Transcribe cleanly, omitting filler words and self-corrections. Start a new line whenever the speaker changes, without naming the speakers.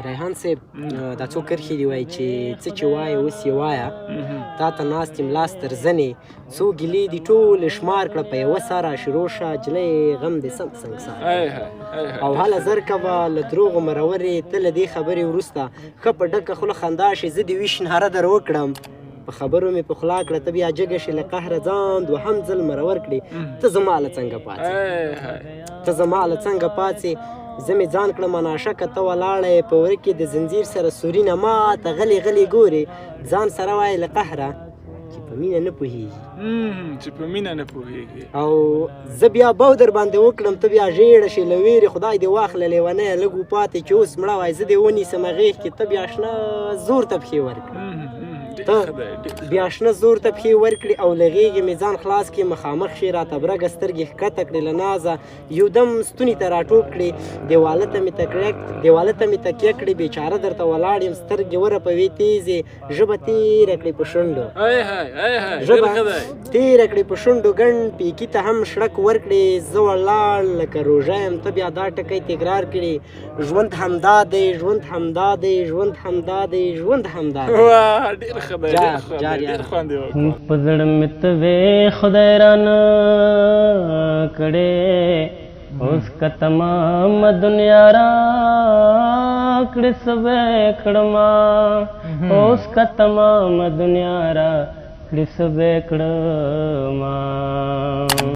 ریحان صاحب دا څو کرښې دي وایي چې څه چې وایې اوس یې وایه تا ته ناست یم لاس تر زنې څو ګیلې دي ټولې شمار کړه په یوه سره شروع شه جلۍ غم دې سم سنګسار او هله زر کوه له دروغو مرورې ته له دې خبرې وروسته ښه په ډکه خوله خندا شي زه دې ویش ناره در وکړم په خبرو مې پخلا کړه ته بیا جګه شي له قهره ځان دوهم ځل مرور کړې ته زما له څنګه پاڅې ته زما له څنګه پاڅې زه مې ځان کړم ناشکه ته ولاړه یې په وره کې د زنځیر سره سورینه ماته غلې غلې ګورې ځان سره وایې له قهره چې په مینه نه پوهېږي او زه بیا بو در باندې وکړم ته بیا ژېړه شې له ویرې خدای دې واخله لیونیه لږ وپاتې چې اوس مړه وای زه دې ونیسم غېږ کې ته بیا شنه زور ته پښې ورکړې ته بیا شنه زور ته پښې ورکړې او له غېږې مې ځان خلاص کړې مخامخ شې راته برګه سترګې ښکته کړې له نازه یو دم ستوني ته راټوپ کړې دیواله ته مې تکیه کړې بېچاره درته ولاړ یم سترګې ورپوې تیزې ژبه تېره کړې په شونډو ګڼ پیکي ته هم شړک ورکړې زه ولاړ لکه روژه یم ته بیا دا ټکی تکرار کړې ژوند همدا دی ژوند همدا دی ژوند همدا دی ژوند همدا دی
په زړه مې ته وې خدای رانه کړې اوس که تمام دنیا را کړې سوې کړما اوس که تمام دنیا را کړې سوې کړما